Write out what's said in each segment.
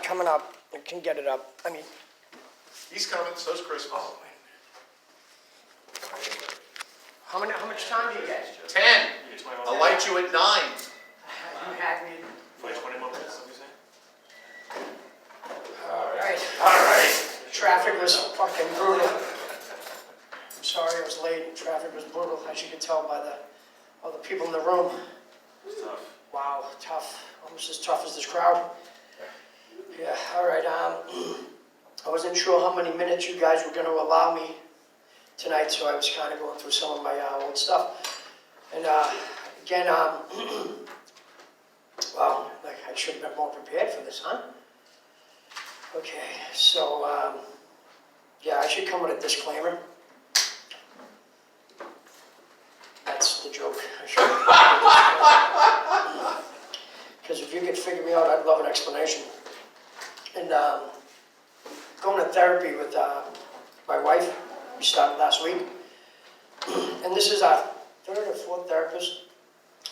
coming up. You can get it up. I mean, He's coming, so's Christmas. oh, wait a minute. How much time do you get? 10. I'll light you at 9. You had me. 20 more minutes, let me say. All right. Traffic was fucking brutal. I'm sorry I was late. Traffic was brutal, as you can tell by all the people in the room. It's tough. Wow, tough. Almost as tough as this crowd. Yeah, all right. I wasn't sure how many minutes you guys were going to allow me tonight, so I was kind of going through some of my old stuff. And again, well, like I should have been more prepared for this, huh? Okay, so yeah, I should come with a disclaimer. That's the joke. I should. Because if you could figure me out, I'd love an explanation. And going to therapy with my wife, we started last week. And this is our third or fourth therapist.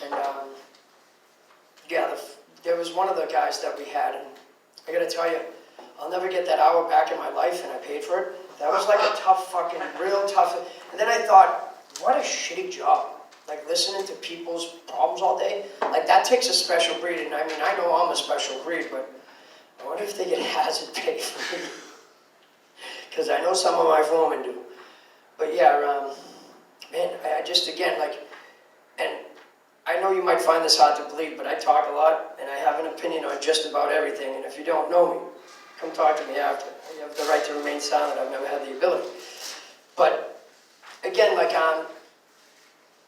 And yeah, there was one of the guys that we had, and I gotta tell you, I'll never get that hour back in my life, and I paid for it. That was like a tough fucking, real tough. And then I thought, what a shitty job. Like listening to people's problems all day. Like that takes a special breed. And I mean, I know I'm a special breed, but I wonder if they get hazard pay for me. Because I know some of my foremen do. But yeah, man, I just, again, like, and I know you might find this hard to believe, but I talk a lot, and I have an opinion on just about everything. And if you don't know me, come talk to me after. You have the right to remain silent. I've never had the ability. But again, like,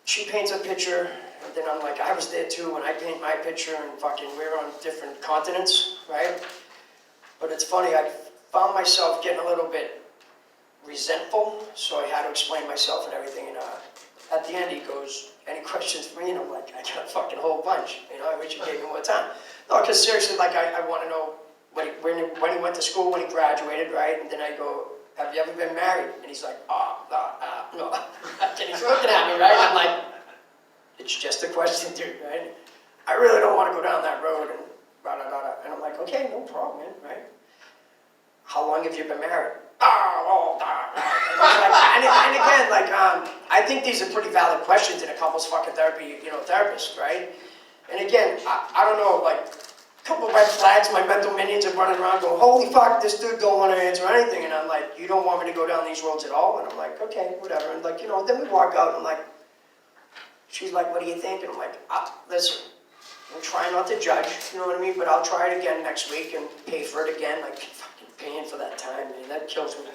she paints a picture, and then I'm like, I was there too, and I paint my picture, and fucking we're on different continents, right? But it's funny, I found myself getting a little bit resentful, so I had to explain myself and everything. And at the end, he goes, any questions for me? And I'm like, I got a fucking whole bunch. You know, I wish you gave me more time. No, because seriously, like, I want to know when he went to school, when he graduated, right? And then I go, have you ever been married? And he's like, no. And he's looking at me, right? I'm like, it's just a question, dude, right? I really don't want to go down that road and da-da-da-da. And I'm like, okay, no problem, man, right? How long have you been married? And again, like, I think these are pretty valid questions in a couples fucking therapy, therapist, right? And again, I don't know, like, a couple of red flags, my mental minions are running around going, holy fuck, this dude don't want to answer anything. And I'm like, you don't want me to go down these roads at all? And I'm like, okay, whatever. And like, then we walk out and I'm like, she's like, what do you think? And I'm like, listen, I'm trying not to judge, you know what I mean? But I'll try it again next week and pay for it again. Like, fucking paying for that time, man, that kills me.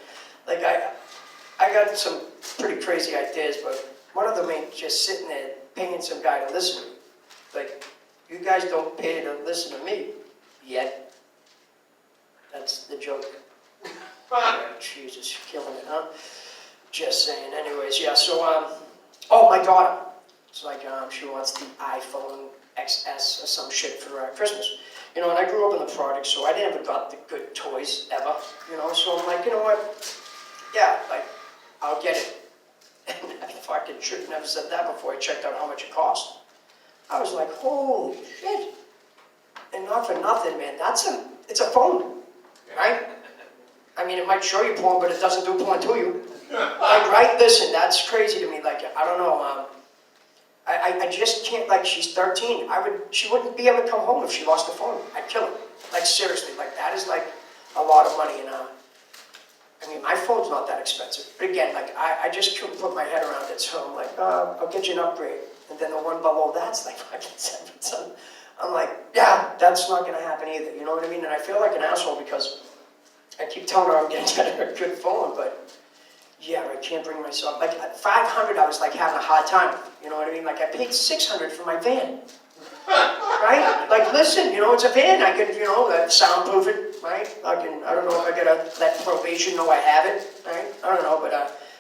Like, I got some pretty crazy ideas, but one of them ain't just sitting there paying some guy to listen to me. Like, you guys don't pay to listen to me yet. That's the joke. Jesus, killing it, huh? Just saying. Anyways, yeah, so, oh, my daughter. It's like, she wants the iPhone XS or some shit for Christmas. And I grew up in the projects, so I never got the good toys ever, so I'm like, you know what? Yeah, like, I'll get it. And I fucking should have never said that before I checked out how much it cost. I was like, holy shit. And not for nothing, man, it's a phone, right? I mean, it might show you porn, but it doesn't do porn to you. Like, right, listen, that's crazy to me. Like, I don't know, I just can't, like, she's 13. She wouldn't be able to come home if she lost the phone. I'd kill her. Like, seriously, like, that is, like, a lot of money. And, I mean, my phone's not that expensive. But again, like, I just couldn't put my head around it. So I'm like, I'll get you an upgrade. And then the one below that's like fucking 7. I'm like, yeah, that's not going to happen either. You know what I mean? And I feel like an asshole because I keep telling her I'm going to get her a good phone, but yeah, I can't bring myself. Like, at 500, I was like having a hard time. You know what I mean? Like, I paid 600 for my van. Right? Like, listen, it's a van. I could, soundproof it, right? I don't know if I gotta let probation know I have it, right? I don't know, but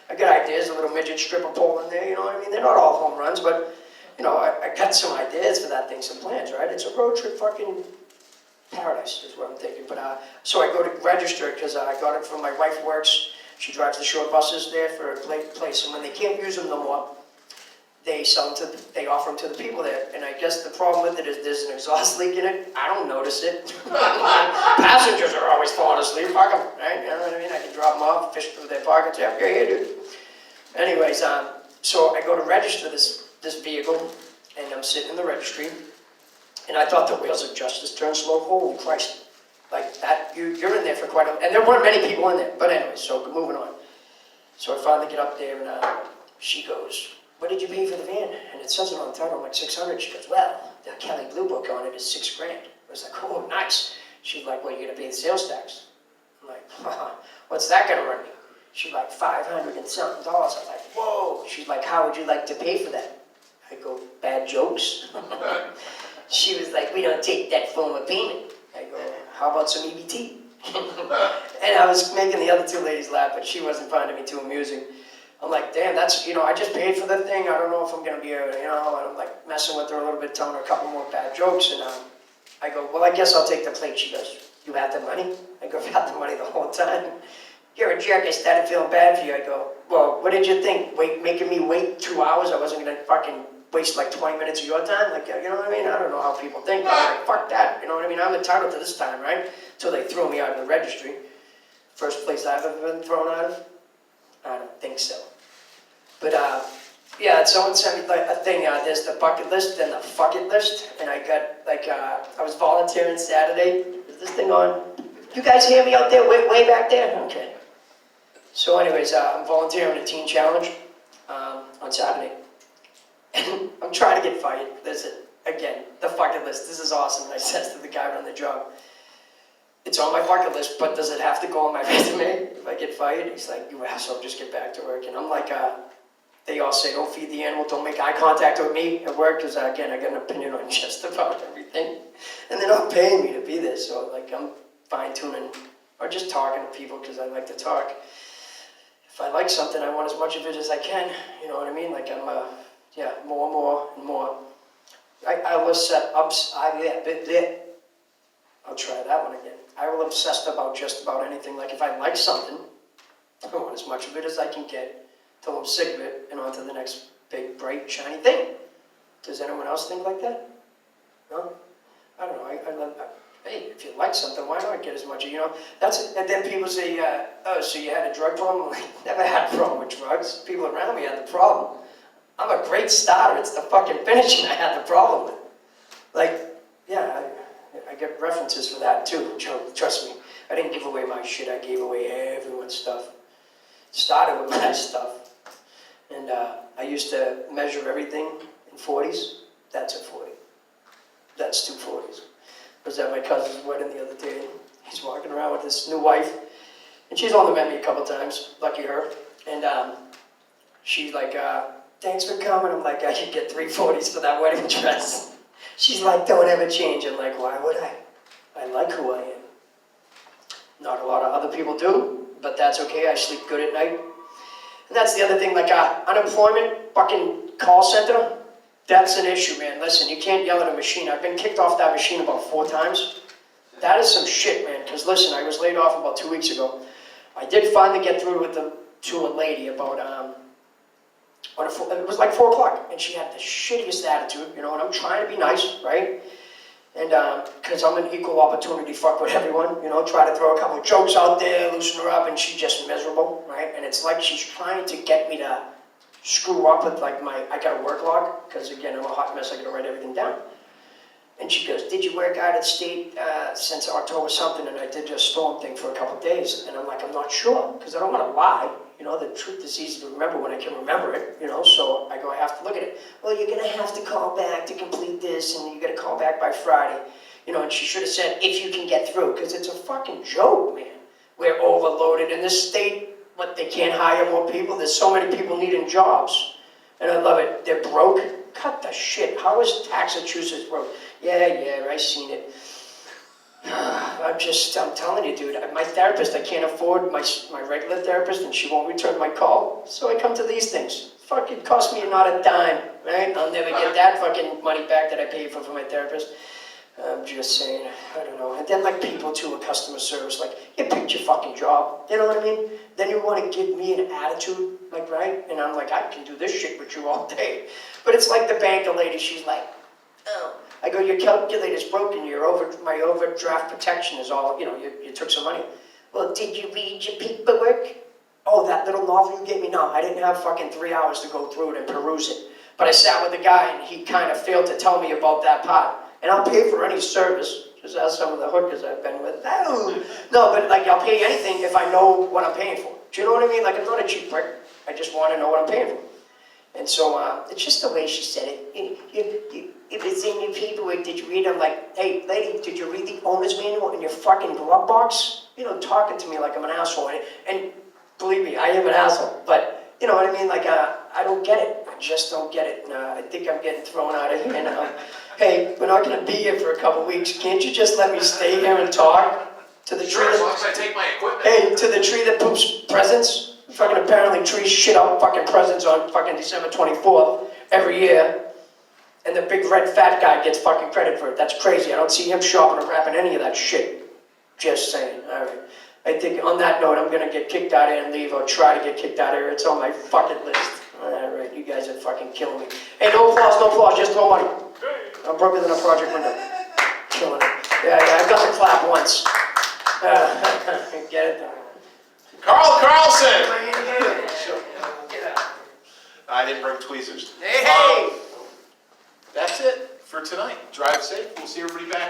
I got ideas, a little midget stripper pole in there, you know what I mean? They're not all home runs, but, I got some ideas for that thing, some plans, right? It's a road trip fucking paradise is what I'm thinking. But, so I go to register because I got it from my wife works. She drives the short buses there for a place, and when they can't use them no more, they offer them to the people there. And I guess the problem with it is there's an exhaust leak in it. I don't notice it. passengers are always falling asleep, park them, right? You know what I mean? I can drop them off, fish through their pockets, yeah, you're here, dude. Anyways, so I go to register this vehicle, and I'm sitting in the registry, and I thought the wheels of justice turned slow. Holy Christ. Like that, you're in there for quite a, and there weren't many people in there, but anyway, so moving on. So I finally get up there, and she goes, what did you pay for the van? And it says it on the title, I'm like, 600. She goes, well, the Kelly Blue Book on it is $6,000. I was like, oh, nice. She's like, well, you're gonna pay the sales tax. I'm like, what's that gonna run me? She's like, $500 and something. I was like, whoa. She's like, how would you like to pay for that? I go, bad jokes. She was like, we don't take that form of payment. I go, how about some EBT? And I was making the other two ladies laugh, but she wasn't finding me too amusing. I'm like, damn, that's, I just paid for the thing. I don't know if I'm going to be able to, and I'm like messing with her a little bit, telling her a couple more bad jokes. And I go, well, I guess I'll take the plate. She goes, you had the money? I go, I've had the money the whole time. You're a jerk. I started feeling bad for you. I go, well, what did you think? Making me wait 2 hours? I wasn't going to fucking waste like 20 minutes of your time? Like, you know what I mean? I don't know how people think. I'm like, fuck that. You know what I mean? I'm entitled to this time, right? Until they throw me out of the registry. First place I've ever been thrown out of? I don't think so. But, yeah, someone sent me like a thing, there's the bucket list and the fuck it list, and I got, like, I was volunteering Saturday. Is this thing on? You guys hear me out there, way back there? Okay. So anyways, I'm volunteering a teen challenge on Saturday. And I'm trying to get fired. Listen, again, the bucket list, this is awesome. And I said to the guy running the job, it's on my bucket list, but does it have to go on my resume if I get fired? He's like, you asshole, just get back to work. And I'm like, they all say, don't feed the animal, don't make eye contact with me at work, because again, I got an opinion on just about everything. And they're not paying me to be there, so like I'm fine-tuning, or just talking to people, because I like to talk. If I like something, I want as much of it as I can, you know what I mean? Like I'm, yeah, more and more. I will set up, I'll try that one again. I will obsess about just about anything. Like if I like something, I want as much of it as I can get till I'm sick of it and on to the next big, bright, shiny thing. Does anyone else think like that? No? I don't know. Hey, if you like something, why not get as much, That's it. And then people say, oh, so you had a drug problem? I never had a problem with drugs. People around me had the problem. I'm a great starter. It's the fucking finishing I had the problem with. Like, yeah, I get references for that too. Trust me. I didn't give away my shit. I gave away everyone's stuff. Started with my stuff. And I used to measure everything in 40s. That's a 40. That's 2 40s. I was at my cousin's wedding the other day. He's walking around with his new wife. And she's only met me a couple times. Lucky her. And she's like, thanks for coming. I'm like, I could get 3 40s for that wedding dress. She's like, don't ever change. I'm like, why would I? I like who I am. Not a lot of other people do, but that's okay. I sleep good at night. And that's the other thing, like unemployment, fucking call center, that's an issue, man. Listen, you can't yell at a machine. I've been kicked off that machine about 4 times. That is some shit, man. Because listen, I was laid off about 2 weeks ago. I did finally get through to a lady about, it was like 4 o'clock, and she had the shittiest attitude, and I'm trying to be nice, right? And because I'm an equal opportunity fuck with everyone, try to throw a couple of jokes out there, loosen her up, and she's just miserable, right? And it's like she's trying to get me to screw up with like I got a work log, because again, I'm a hot mess, I gotta write everything down. And she goes, did you work out at state since October something? And I did a storm thing for a couple of days. And I'm like, I'm not sure, because I don't want to lie. The truth is easy to remember when I can remember it, so I go, I have to look at it. Well, you're going to have to call back to complete this, and you got to call back by Friday. And she should have said, if you can get through, because it's a fucking joke, man. We're overloaded in this state, but they can't hire more people. There's so many people needing jobs. And I love it. They're broke. Cut the shit. How is Massachusetts broke? Yeah, I seen it. I'm telling you, dude, my therapist, I can't afford my regular therapist, and she won't return my call, so I come to these things. Fuck, it cost me not a dime, right? I'll never get that fucking money back that I paid for my therapist. I'm just saying, I don't know. And then like people too in customer service, like, you picked your fucking job, you know what I mean? Then you want to give me an attitude, like, right? And I'm like, I can do this shit with you all day. But it's like the banker lady, she's like, oh, I go, your calculator's broken, my overdraft protection is all, you took some money. Well, did you read your paperwork? Oh, that little novel you gave me? No, I didn't have fucking 3 hours to go through it and peruse it. But I sat with the guy and he kind of failed to tell me about that part. And I'll pay for any service. Just ask some of the hookers I've been with. No, but like I'll pay anything if I know what I'm paying for. Do you know what I mean? Like I'm not a cheap prick. I just want to know what I'm paying for. And so it's just the way she said it. If it's in your paperwork, did you read it? I'm like, hey, lady, did you read the owner's manual in your fucking glove box? Talking to me like I'm an asshole. And believe me, I am an asshole. But you know what I mean? Like I don't get it. I just don't get it. I think I'm getting thrown out of here now. Hey, we're not going to be here for a couple weeks. Can't you just let me stay here and talk to the tree? Sure, as long as I take my equipment. Hey, to the tree that poops presents. Fucking apparently trees shit out fucking presents on fucking December 24th every year. And the big red fat guy gets fucking credit for it. That's crazy. I don't see him shopping or wrapping any of that shit. Just saying. All right. I think on that note, I'm going to get kicked out of here and leave, or try to get kicked out of here. It's on my fucking list. All right, you guys are fucking killing me. Hey, no applause, just throw money. I'm broker than a project window. Killing it. Yeah, I've got to clap once. Get it done. Carl Carlson! Get out. I didn't bring tweezers. Hey! That's it for tonight. Drive safe. We'll see everybody back.